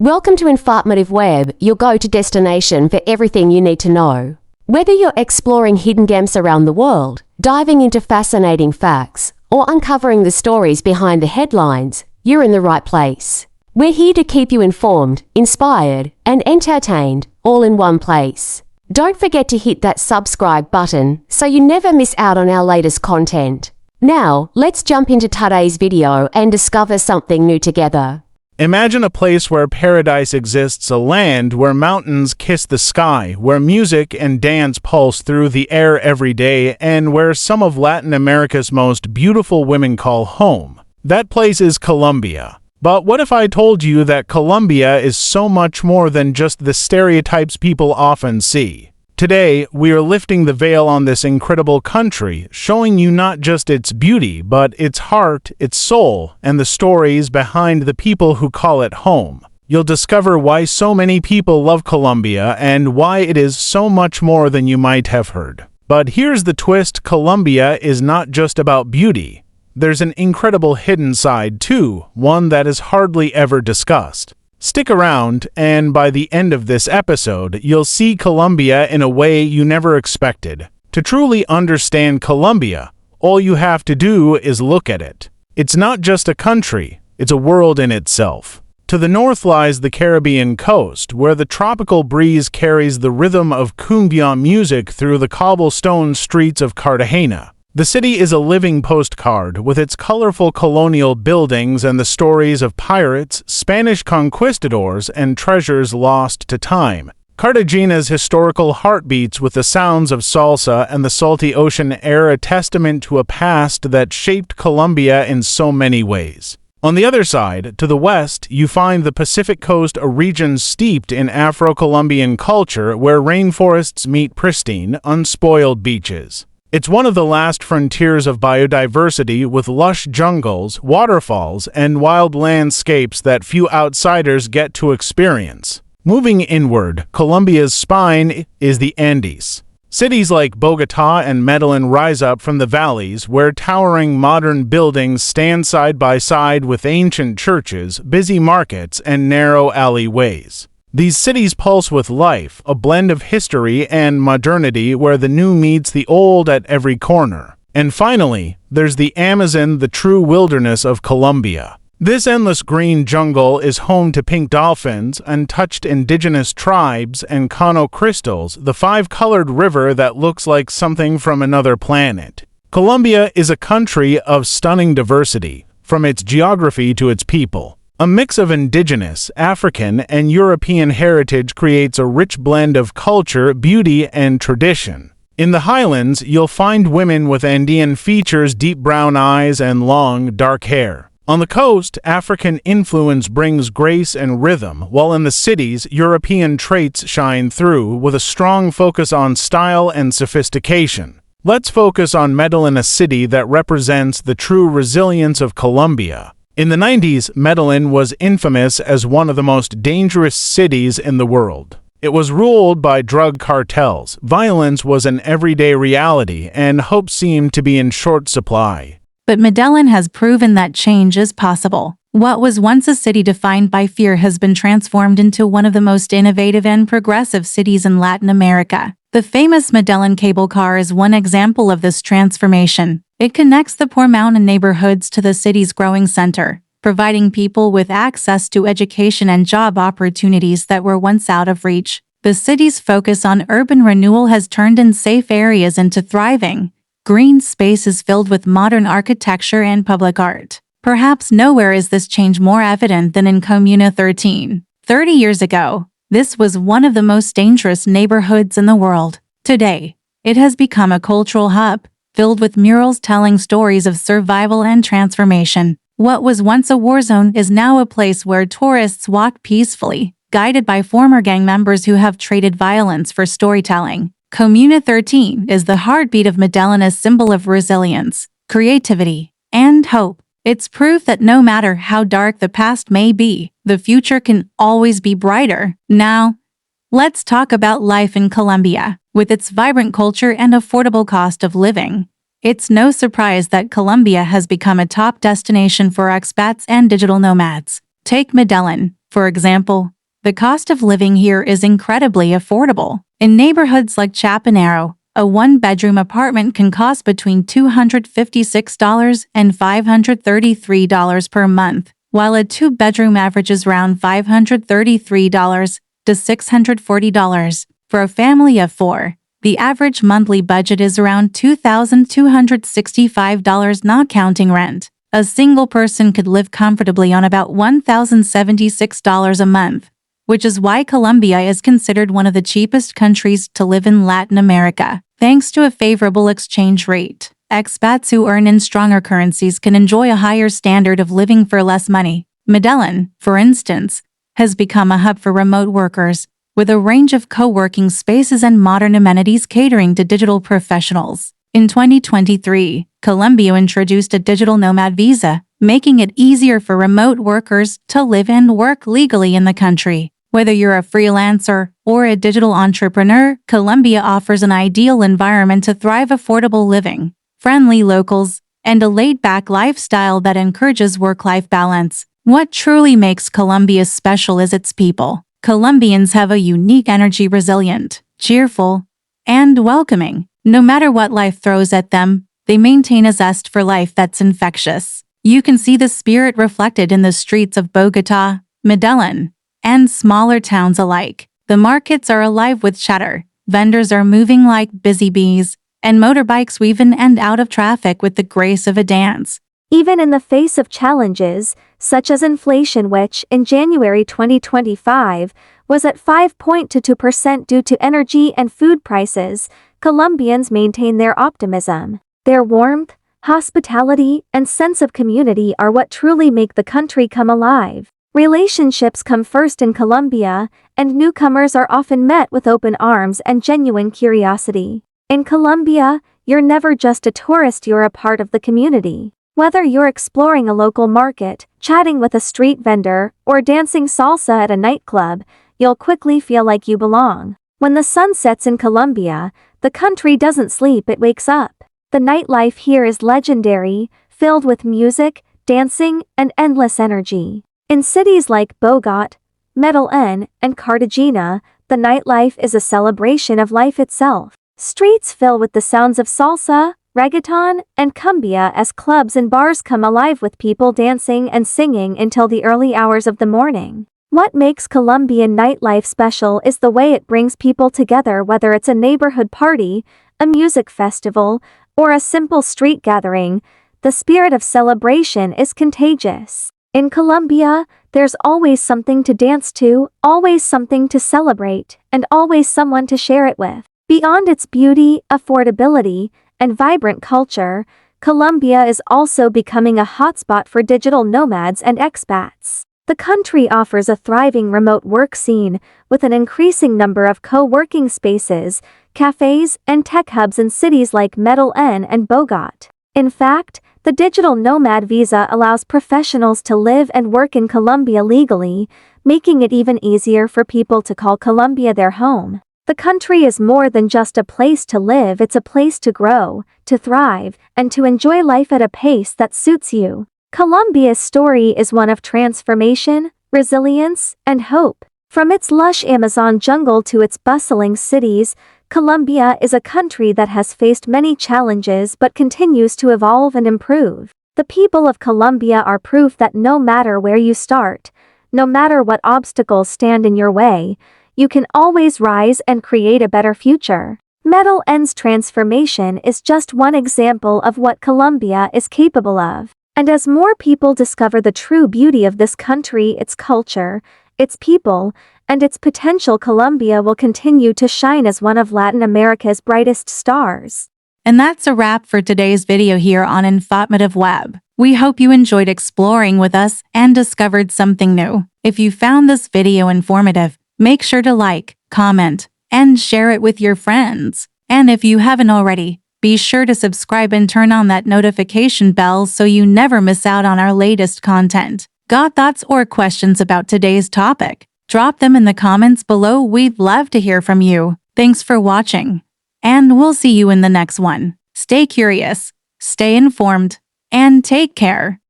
Welcome to Informative Web, your go-to destination for everything you need to know. Whether you're exploring hidden gems around the world, diving into fascinating facts, or uncovering the stories behind the headlines, you're in the right place. We're here to keep you informed, inspired, and entertained, all in one place. Don't forget to hit that subscribe button so you never miss out on our latest content. Now, let's jump into today's video and discover something new together. Imagine a place where paradise exists, a land where mountains kiss the sky, where music and dance pulse through the air every day, and where some of Latin America's most beautiful women call home. That place is Colombia. But what if I told you that Colombia is so much more than just the stereotypes people often see? Today, we are lifting the veil on this incredible country, showing you not just its beauty, but its heart, its soul, and the stories behind the people who call it home. You'll discover why so many people love Colombia and why it is so much more than you might have heard. But here's the twist: Colombia is not just about beauty. There's an incredible hidden side too, one that is hardly ever discussed. Stick around, and by the end of this episode, you'll see Colombia in a way you never expected. To truly understand Colombia, all you have to do is look at it. It's not just a country, it's a world in itself. To the north lies the Caribbean coast, where the tropical breeze carries the rhythm of cumbia music through the cobblestone streets of Cartagena. The city is a living postcard, with its colorful colonial buildings and the stories of pirates, Spanish conquistadors, and treasures lost to time. Cartagena's historical heart beats with the sounds of salsa and the salty ocean air, a testament to a past that shaped Colombia in so many ways. On the other side, to the west, you find the Pacific Coast, a region steeped in Afro-Colombian culture where rainforests meet pristine, unspoiled beaches. It's one of the last frontiers of biodiversity, with lush jungles, waterfalls, and wild landscapes that few outsiders get to experience. Moving inward, Colombia's spine is the Andes. Cities like Bogotá and Medellin rise up from the valleys, where towering modern buildings stand side by side with ancient churches, busy markets, and narrow alleyways. These cities pulse with life, a blend of history and modernity where the new meets the old at every corner. And finally, there's the Amazon, the true wilderness of Colombia. This endless green jungle is home to pink dolphins, untouched indigenous tribes, and Cano crystals, the five-colored river that looks like something from another planet. Colombia is a country of stunning diversity, from its geography to its people. A mix of indigenous, African, and European heritage creates a rich blend of culture, beauty, and tradition. In the highlands, you'll find women with Andean features, deep brown eyes, and long, dark hair. On the coast, African influence brings grace and rhythm, while in the cities, European traits shine through, with a strong focus on style and sophistication. Let's focus on Medellin, a city that represents the true resilience of Colombia. In the 90s, Medellin was infamous as one of the most dangerous cities in the world. It was ruled by drug cartels, violence was an everyday reality, and hope seemed to be in short supply. But Medellin has proven that change is possible. What was once a city defined by fear has been transformed into one of the most innovative and progressive cities in Latin America. The famous Medellin cable car is one example of this transformation. It connects the poor mountain neighborhoods to the city's growing center, providing people with access to education and job opportunities that were once out of reach. The city's focus on urban renewal has turned unsafe areas into thriving, green spaces filled with modern architecture and public art. Perhaps nowhere is this change more evident than in Comuna 13. 30 years ago, this was one of the most dangerous neighborhoods in the world. Today, it has become a cultural hub, filled with murals telling stories of survival and transformation. What was once a war zone is now a place where tourists walk peacefully, guided by former gang members who have traded violence for storytelling. Comuna 13 is the heartbeat of Medellin, a symbol of resilience, creativity, and hope. It's proof that no matter how dark the past may be, the future can always be brighter. Now, let's talk about life in Colombia. With its vibrant culture and affordable cost of living, it's no surprise that Colombia has become a top destination for expats and digital nomads. Take Medellin, For example, the cost of living here is incredibly affordable. In neighborhoods like Chapinero, a one-bedroom apartment can cost between $256 and $533 per month, while a two-bedroom averages around $533 to $640. For a family of four, the average monthly budget is around $2,265, not counting rent. A single person could live comfortably on about $1,076 a month, which is why Colombia is considered one of the cheapest countries to live in Latin America. Thanks to a favorable exchange rate, expats who earn in stronger currencies can enjoy a higher standard of living for less money. Medellin, for instance, has become a hub for remote workers, with a range of co-working spaces and modern amenities catering to digital professionals. In 2023, Colombia introduced a digital nomad visa, making it easier for remote workers to live and work legally in the country. Whether you're a freelancer or a digital entrepreneur, Colombia offers an ideal environment to thrive: affordable living, friendly locals, and a laid-back lifestyle that encourages work-life balance. What truly makes Colombia special is its people. Colombians have a unique energy, resilient, cheerful, and welcoming. No matter what life throws at them, they maintain a zest for life that's infectious. You can see the spirit reflected in the streets of Bogotá, Medellin, and smaller towns alike. The markets are alive with chatter, vendors are moving like busy bees, and motorbikes weave in and out of traffic with the grace of a dance. Even in the face of challenges, such as inflation, which, in January 2025, was at 5.22% due to energy and food prices, Colombians maintain their optimism. Their warmth, hospitality, and sense of community are what truly make the country come alive. Relationships come first in Colombia, and newcomers are often met with open arms and genuine curiosity. In Colombia, you're never just a tourist, you're a part of the community. Whether you're exploring a local market, chatting with a street vendor, or dancing salsa at a nightclub, you'll quickly feel like you belong. When the sun sets in Colombia, the country doesn't sleep, it wakes up. The nightlife here is legendary, filled with music, dancing, and endless energy. In cities like Bogotá, Medellin, and Cartagena, the nightlife is a celebration of life itself. Streets fill with the sounds of salsa, reggaeton, and cumbia as clubs and bars come alive with people dancing and singing until the early hours of the morning. What makes Colombian nightlife special is the way it brings people together, whether it's a neighborhood party, a music festival, or a simple street gathering. The spirit of celebration is contagious. In Colombia, there's always something to dance to, always something to celebrate, and always someone to share it with. Beyond its beauty, affordability, and vibrant culture, Colombia is also becoming a hotspot for digital nomads and expats. The country offers a thriving remote work scene, with an increasing number of co-working spaces, cafes, and tech hubs in cities like Medellin and Bogotá. In fact, the digital nomad visa allows professionals to live and work in Colombia legally, making it even easier for people to call Colombia their home. The country is more than just a place to live, it's a place to grow, to thrive, and to enjoy life at a pace that suits you. Colombia's story is one of transformation, resilience, and hope. From its lush Amazon jungle to its bustling cities, Colombia is a country that has faced many challenges but continues to evolve and improve. The people of Colombia are proof that no matter where you start, no matter what obstacles stand in your way, you can always rise and create a better future. Medellin's transformation is just one example of what Colombia is capable of. And as more people discover the true beauty of this country, its culture, its people, and its potential, Colombia will continue to shine as one of Latin America's brightest stars. And that's a wrap for today's video here on Informative Web. We hope you enjoyed exploring with us and discovered something new. If you found this video informative, make sure to like, comment, and share it with your friends. And if you haven't already, be sure to subscribe and turn on that notification bell so you never miss out on our latest content. Got thoughts or questions about today's topic? Drop them in the comments below. We'd love to hear from you. Thanks for watching, and we'll see you in the next one. Stay curious, stay informed, and take care.